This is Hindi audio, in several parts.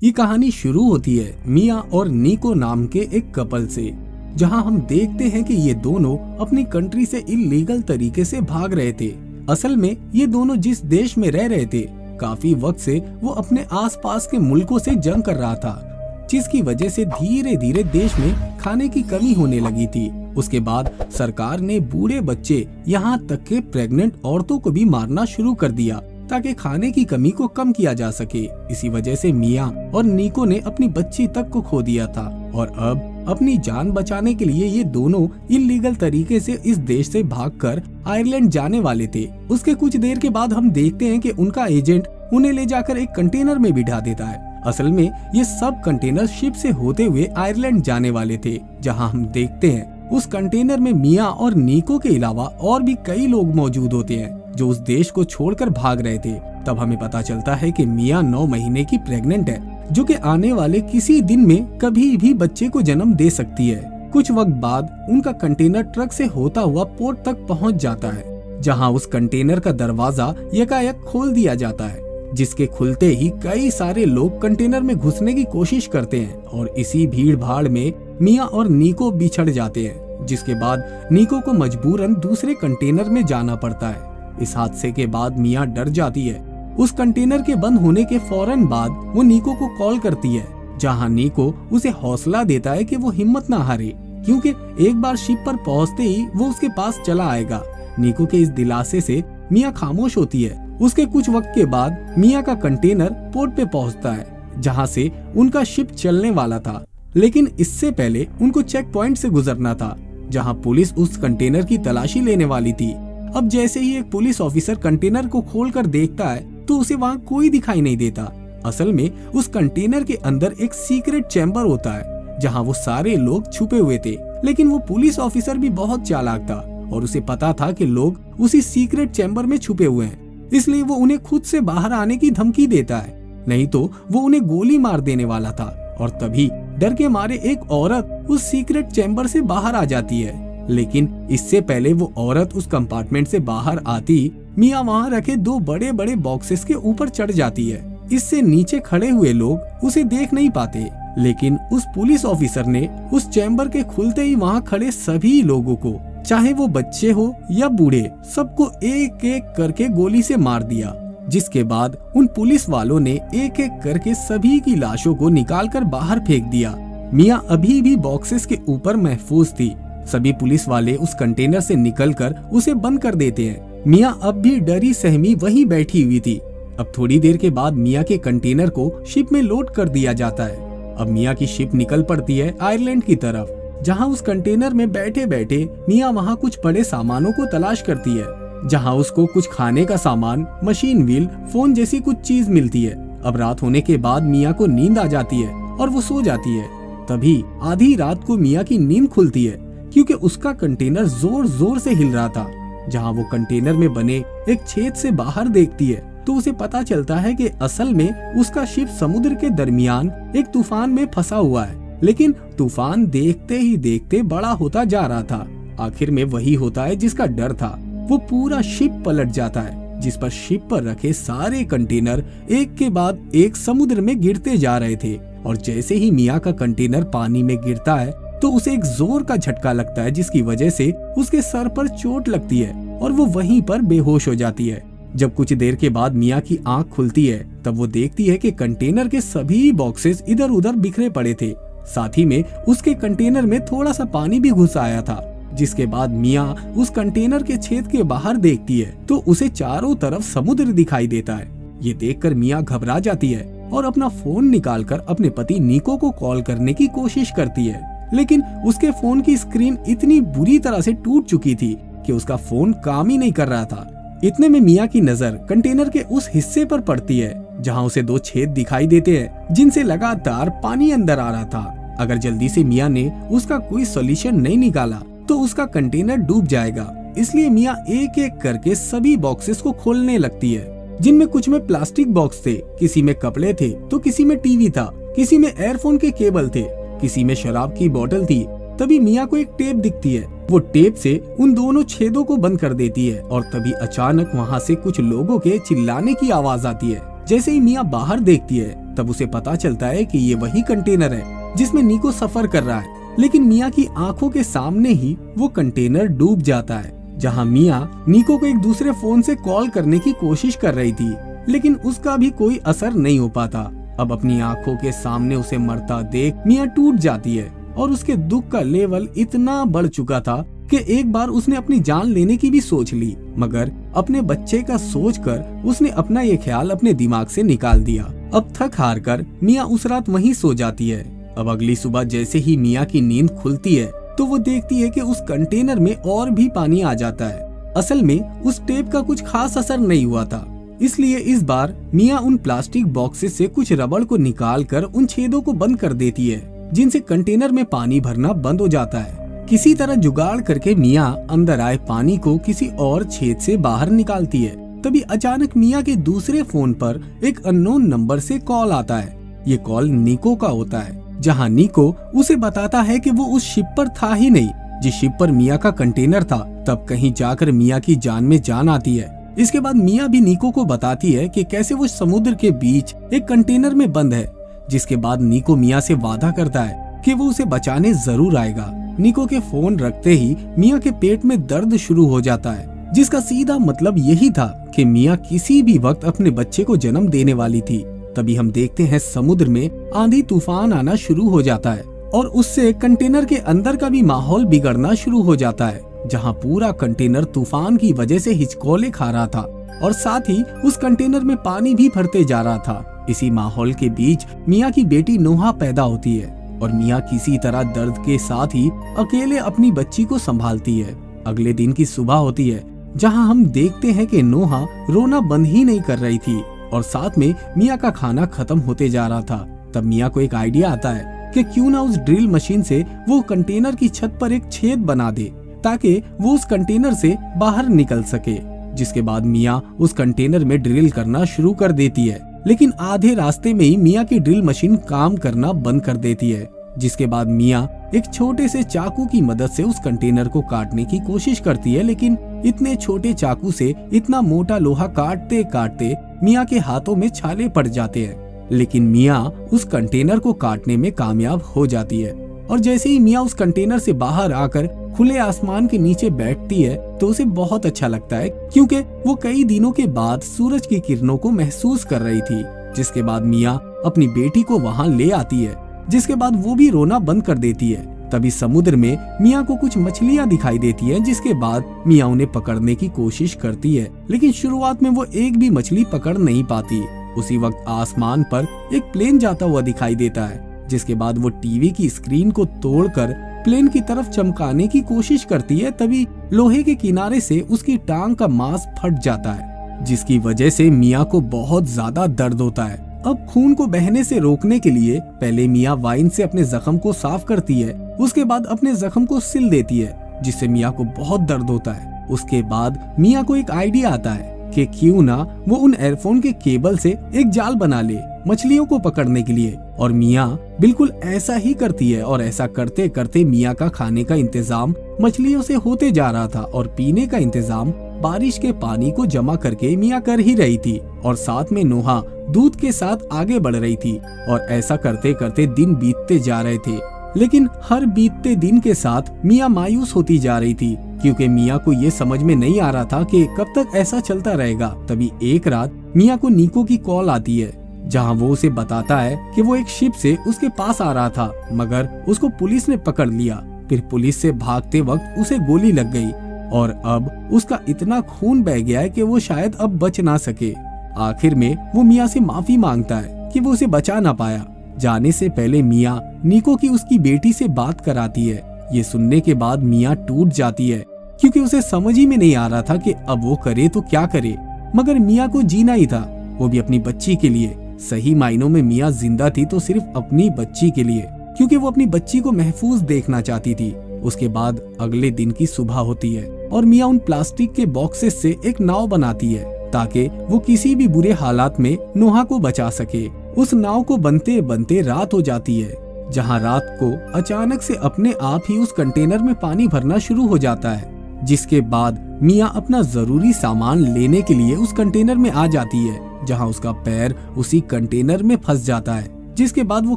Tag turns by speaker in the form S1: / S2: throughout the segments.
S1: ये कहानी शुरू होती है मिया और नीको नाम के एक कपल से, जहां हम देखते हैं कि ये दोनों अपनी कंट्री से इलीगल तरीके से भाग रहे थे। असल में ये दोनों जिस देश में रह रहे थे, काफी वक्त से वो अपने आसपास के मुल्कों से जंग कर रहा था, जिसकी वजह से धीरे धीरे देश में खाने की कमी होने लगी थी। उसके बाद सरकार ने बूढ़े बच्चे यहाँ तक के प्रेग्नेंट औरतों को भी मारना शुरू कर दिया ताकि खाने की कमी को कम किया जा सके। इसी वजह से मिया और नीको ने अपनी बच्ची तक को खो दिया था और अब अपनी जान बचाने के लिए ये दोनों इलीगल तरीके से इस देश से भागकर आयरलैंड जाने वाले थे। उसके कुछ देर के बाद हम देखते हैं कि उनका एजेंट उन्हें ले जाकर एक कंटेनर में बिठा देता है। असल में ये सब कंटेनर शिप से होते हुए आयरलैंड जाने वाले थे, जहां हम देखते हैं उस कंटेनर में मिया और नीको के अलावा और भी कई लोग मौजूद होते हैं जो उस देश को छोड़कर भाग रहे थे। तब हमें पता चलता है कि मिया 9 महीने की प्रेग्नेंट है, जो कि आने वाले किसी दिन में कभी भी बच्चे को जन्म दे सकती है। कुछ वक्त बाद उनका कंटेनर ट्रक से होता हुआ पोर्ट तक पहुंच जाता है, जहां उस कंटेनर का दरवाजा यकायक खोल दिया जाता है, जिसके खुलते ही कई सारे लोग कंटेनर में घुसने की कोशिश करते हैं और इसी भीड़ भाड़ में मिया और नीको बिछड़ जाते हैं, जिसके बाद नीको को मजबूरन दूसरे कंटेनर में जाना पड़ता है। इस हादसे के बाद मिया डर जाती है। उस कंटेनर के बंद होने के फौरन बाद वो नीको को कॉल करती है, जहां नीको उसे हौसला देता है कि वो हिम्मत ना हारे, क्योंकि एक बार शिप पर पहुंचते ही वो उसके पास चला आएगा। नीको के इस दिलासे से मिया खामोश होती है। उसके कुछ वक्त के बाद मिया का कंटेनर पोर्ट पे पहुंचता है, जहां से उनका शिप चलने वाला था, लेकिन इससे पहले उनको चेक पॉइंट से गुजरना था, जहां पुलिस उस कंटेनर की तलाशी लेने वाली थी। अब जैसे ही एक पुलिस ऑफिसर कंटेनर को खोलकर देखता है तो उसे वहाँ कोई दिखाई नहीं देता। असल में उस कंटेनर के अंदर एक सीक्रेट चैम्बर होता है, जहाँ वो सारे लोग छुपे हुए थे। लेकिन वो पुलिस ऑफिसर भी बहुत चालाक था और उसे पता था कि लोग उसी सीक्रेट चैम्बर में छुपे हुए हैं, इसलिए वो उन्हें खुद से बाहर आने की धमकी देता है, नहीं तो वो उन्हें गोली मार देने वाला था। और तभी डर के मारे एक औरत उस सीक्रेट चैम्बर से बाहर आ जाती है। लेकिन इससे पहले वो औरत उस कंपार्टमेंट से बाहर आती मिया वहाँ रखे 2 बड़े बड़े बॉक्सेस के ऊपर चढ़ जाती है। इससे नीचे खड़े हुए लोग उसे देख नहीं पाते, लेकिन उस पुलिस ऑफिसर ने उस चैम्बर के खुलते ही वहाँ खड़े सभी लोगों को, चाहे वो बच्चे हो या बूढ़े, सबको एक एक करके गोली से मार दिया। जिसके बाद उन पुलिस वालों ने एक एक करके सभी की लाशों को निकालकर बाहर फेंक दिया। मिया अभी भी बॉक्सेस के ऊपर महफूज थी। सभी पुलिस वाले उस कंटेनर से निकलकर उसे बंद कर देते हैं। मिया अब भी डरी सहमी वहीं बैठी हुई थी। अब थोड़ी देर के बाद मिया के कंटेनर को शिप में लोड कर दिया जाता है। अब मिया की शिप निकल पड़ती है आयरलैंड की तरफ, जहां उस कंटेनर में बैठे बैठे मिया वहां कुछ पड़े सामानों को तलाश करती है, जहां उसको कुछ खाने का सामान, मशीन व्हील, फोन जैसी कुछ चीज मिलती है। अब रात होने के बाद मिया को नींद आ जाती है और वो सो जाती है। तभी आधी रात को मिया की नींद खुलती है, क्योंकि उसका कंटेनर जोर जोर से हिल रहा था। जहां वो कंटेनर में बने एक छेद से बाहर देखती है तो उसे पता चलता है कि असल में उसका शिप समुद्र के दरमियान एक तूफान में फंसा हुआ है। लेकिन तूफान देखते ही देखते बड़ा होता जा रहा था। आखिर में वही होता है जिसका डर था। वो पूरा शिप पलट जाता है, जिस पर शिप पर रखे सारे कंटेनर एक के बाद एक समुद्र में गिरते जा रहे थे। और जैसे ही मिया का कंटेनर पानी में गिरता है तो उसे एक जोर का झटका लगता है, जिसकी वजह से उसके सर पर चोट लगती है और वो वहीं पर बेहोश हो जाती है। जब कुछ देर के बाद मिया की आंख खुलती है तब वो देखती है कि कंटेनर के सभी बॉक्सेस इधर उधर बिखरे पड़े थे। साथ ही में उसके कंटेनर में थोड़ा सा पानी भी घुस आया था। जिसके बाद मिया उस कंटेनर के छेद के बाहर देखती है तो उसे चारों तरफ समुद्र दिखाई देता है। ये देखकर मिया घबरा जाती है और अपना फोन निकालकर अपने पति नीको को कॉल करने की कोशिश करती है, लेकिन उसके फोन की स्क्रीन इतनी बुरी तरह से टूट चुकी थी कि उसका फोन काम ही नहीं कर रहा था। इतने में मिया की नजर कंटेनर के उस हिस्से पर पड़ती है जहां उसे 2 छेद दिखाई देते हैं, जिनसे लगातार पानी अंदर आ रहा था। अगर जल्दी से मिया ने उसका कोई सॉल्यूशन नहीं निकाला तो उसका कंटेनर डूब जाएगा। इसलिए मिया एक एक करके सभी बॉक्सेस को खोलने लगती है, जिनमें कुछ में प्लास्टिक बॉक्स थे, किसी में कपड़े थे तो किसी में टीवी था, किसी में एयरफोन के केबल थे, किसी में शराब की बोतल थी। तभी मिया को एक टेप दिखती है। वो टेप से उन दोनों छेदों को बंद कर देती है और तभी अचानक वहाँ से कुछ लोगों के चिल्लाने की आवाज आती है। जैसे ही मिया बाहर देखती है तब उसे पता चलता है कि ये वही कंटेनर है जिसमें नीको सफर कर रहा है। लेकिन मिया की आंखों के सामने ही वो कंटेनर डूब जाता है। जहाँ मिया नीको को एक दूसरे फोन से कॉल करने की कोशिश कर रही थी, लेकिन उसका भी कोई असर नहीं हो पाता। अब अपनी आंखों के सामने उसे मरता देख मिया टूट जाती है और उसके दुख का लेवल इतना बढ़ चुका था कि एक बार उसने अपनी जान लेने की भी सोच ली, मगर अपने बच्चे का सोचकर उसने अपना ये ख्याल अपने दिमाग से निकाल दिया। अब थक हार कर मिया उस रात वहीं सो जाती है। अब अगली सुबह जैसे ही मिया की नींद खुलती है तो वो देखती है कि उस कंटेनर में और भी पानी आ जाता है। असल में उस टेप का कुछ खास असर नहीं हुआ था, इसलिए इस बार मिया उन प्लास्टिक बॉक्सेस से कुछ रबड़ को निकाल कर उन छेदों को बंद कर देती है, जिनसे कंटेनर में पानी भरना बंद हो जाता है। किसी तरह जुगाड़ करके मिया अंदर आए पानी को किसी और छेद से बाहर निकालती है। तभी अचानक मिया के दूसरे फोन पर एक अननोन नंबर से कॉल आता है। ये कॉल नीको का होता है, जहां नीको उसे बताता है कि वो उस शिप पर था ही नहीं जिस शिप पर मिया का कंटेनर था। तब कहीं जाकर मिया की जान में जान आती है। इसके बाद मिया भी नीको को बताती है कि कैसे वो समुद्र के बीच एक कंटेनर में बंद है। जिसके बाद नीको मिया से वादा करता है कि वो उसे बचाने जरूर आएगा। नीको के फोन रखते ही मिया के पेट में दर्द शुरू हो जाता है, जिसका सीधा मतलब यही था कि मिया किसी भी वक्त अपने बच्चे को जन्म देने वाली थी। तभी हम देखते हैं समुद्र में आंधी तूफान आना शुरू हो जाता है और उससे कंटेनर के अंदर का भी माहौल बिगड़ना शुरू हो जाता है, जहां पूरा कंटेनर तूफान की वजह से हिचकोले खा रहा था और साथ ही उस कंटेनर में पानी भी भरते जा रहा था। इसी माहौल के बीच मिया की बेटी नोहा पैदा होती है और मिया किसी तरह दर्द के साथ ही अकेले अपनी बच्ची को संभालती है। अगले दिन की सुबह होती है, जहां हम देखते हैं कि नोहा रोना बंद ही नहीं कर रही थी और साथ में मिया का खाना खत्म होते जा रहा था। तब मिया को एक आइडिया आता है कि क्यों ना उस ड्रिल मशीन से वो कंटेनर की छत पर एक छेद बना दे ताकि वो उस कंटेनर से बाहर निकल सके। जिसके बाद मिया उस कंटेनर में ड्रिल करना शुरू कर देती है, लेकिन आधे रास्ते में ही मिया की ड्रिल मशीन काम करना बंद कर देती है। जिसके बाद मिया एक छोटे से चाकू की मदद से उस कंटेनर को काटने की कोशिश करती है, लेकिन इतने छोटे चाकू से इतना मोटा लोहा काटते काटते मिया के हाथों में छाले पड़ जाते हैं। लेकिन मिया उस कंटेनर को काटने में कामयाब हो जाती है और जैसे ही मिया उस कंटेनर से बाहर आकर खुले आसमान के नीचे बैठती है तो उसे बहुत अच्छा लगता है, क्योंकि वो कई दिनों के बाद सूरज की किरणों को महसूस कर रही थी। जिसके बाद मिया अपनी बेटी को वहाँ ले आती है, जिसके बाद वो भी रोना बंद कर देती है। तभी समुद्र में मिया को कुछ मछलियां दिखाई देती हैं, जिसके बाद मिया उन्हें पकड़ने की कोशिश करती है, लेकिन शुरुआत में वो एक भी मछली पकड़ नहीं पाती। उसी वक्त आसमान पर एक प्लेन जाता हुआ दिखाई देता है, जिसके बाद वो टीवी की स्क्रीन को तोड़कर प्लेन की तरफ चमकाने की कोशिश करती है। तभी लोहे के किनारे से उसकी टांग का मांस फट जाता है, जिसकी वजह से मिया को बहुत ज्यादा दर्द होता है। अब खून को बहने से रोकने के लिए पहले मिया वाइन से अपने जख्म को साफ करती है, उसके बाद अपने जख्म को सिल देती है, जिससे मिया को बहुत दर्द होता है। उसके बाद मिया को एक आइडिया आता है कि क्यों ना वो उन एयरफोन के केबल से एक जाल बना ले मछलियों को पकड़ने के लिए, और मिया बिल्कुल ऐसा ही करती है। और ऐसा करते करते मिया का खाने का इंतजाम मछलियों से होते जा रहा था और पीने का इंतजाम बारिश के पानी को जमा करके मिया कर ही रही थी, और साथ में नोहा दूध के साथ आगे बढ़ रही थी। और ऐसा करते करते दिन बीतते जा रहे थे, लेकिन हर बीतते दिन के साथ मिया मायूस होती जा रही थी, क्योंकि मिया को ये समझ में नहीं आ रहा था कि कब तक ऐसा चलता रहेगा। तभी एक रात मिया को नीको की कॉल आती है, जहां वो उसे बताता है कि वो एक शिप से उसके पास आ रहा था, मगर उसको पुलिस ने पकड़ लिया। फिर पुलिस से भागते वक्त उसे गोली लग गई और अब उसका इतना खून बह गया है कि वो शायद अब बच ना सके। आखिर में वो मिया से माफी मांगता है कि वो उसे बचा ना पाया। जाने से पहले मिया नीको की उसकी बेटी से बात कराती है। ये सुनने के बाद मिया टूट जाती है, क्योंकि उसे समझ ही में नहीं आ रहा था कि अब वो करे तो क्या करे, मगर मिया को जीना ही था, वो भी अपनी बच्ची के लिए। सही मायनों में मिया जिंदा थी तो सिर्फ अपनी बच्ची के लिए, क्योंकि वो अपनी बच्ची को महफूज देखना चाहती थी। उसके बाद अगले दिन की सुबह होती है और मिया उन प्लास्टिक के बॉक्सेस से एक नाव बनाती है ताकि वो किसी भी बुरे हालात में नोहा को बचा सके। उस नाव को बनते बनते रात हो जाती है, जहां रात को अचानक से अपने आप ही उस कंटेनर में पानी भरना शुरू हो जाता है। जिसके बाद मिया अपना जरूरी सामान लेने के लिए उस कंटेनर में आ जाती है, जहां उसका पैर उसी कंटेनर में फंस जाता है, जिसके बाद वो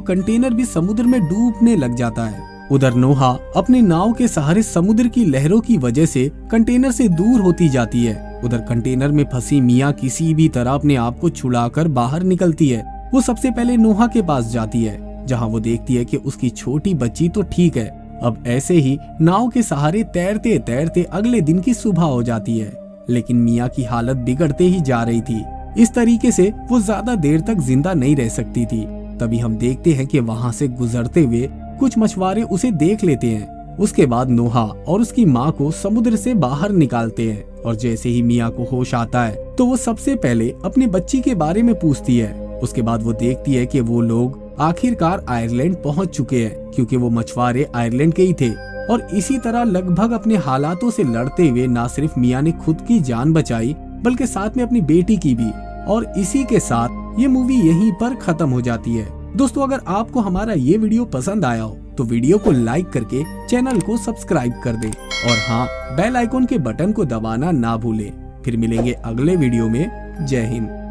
S1: कंटेनर भी समुद्र में डूबने लग जाता है। उधर नोहा अपने नाव के सहारे समुद्र की लहरों की वजह से कंटेनर से दूर होती जाती है। उधर कंटेनर में फंसी मियाँ किसी भी तरह अपने आप को छुड़ाकर बाहर निकलती है। वो सबसे पहले नोहा के पास जाती है, जहाँ वो देखती है कि उसकी छोटी बच्ची तो ठीक है। अब ऐसे ही नाव के सहारे तैरते तैरते अगले दिन की सुबह हो जाती है, लेकिन मियाँ की हालत बिगड़ते ही जा रही थी। इस तरीके से वो ज्यादा देर तक जिंदा नहीं रह सकती थी। तभी हम देखते हैं कि वहाँ से गुजरते हुए कुछ मछुआरे उसे देख लेते हैं। उसके बाद नोहा और उसकी माँ को समुद्र से बाहर निकालते हैं, और जैसे ही मियाँ को होश आता है तो वो सबसे पहले अपनी बच्ची के बारे में पूछती है। उसके बाद वो देखती है कि वो लोग आखिरकार आयरलैंड पहुंच चुके हैं, क्योंकि वो मछुआरे आयरलैंड के ही थे। और इसी तरह लगभग अपने हालातों से लड़ते हुए ना सिर्फ मियाँ ने खुद की जान बचाई, बल्कि साथ में अपनी बेटी की भी। और इसी के साथ ये मूवी यहीं पर खत्म हो जाती है। दोस्तों, अगर आपको हमारा ये वीडियो पसंद आया हो तो वीडियो को लाइक करके चैनल को सब्सक्राइब कर दें, और हाँ, बेल आइकॉन के बटन को दबाना ना भूलें। फिर मिलेंगे अगले वीडियो में। जय हिंद।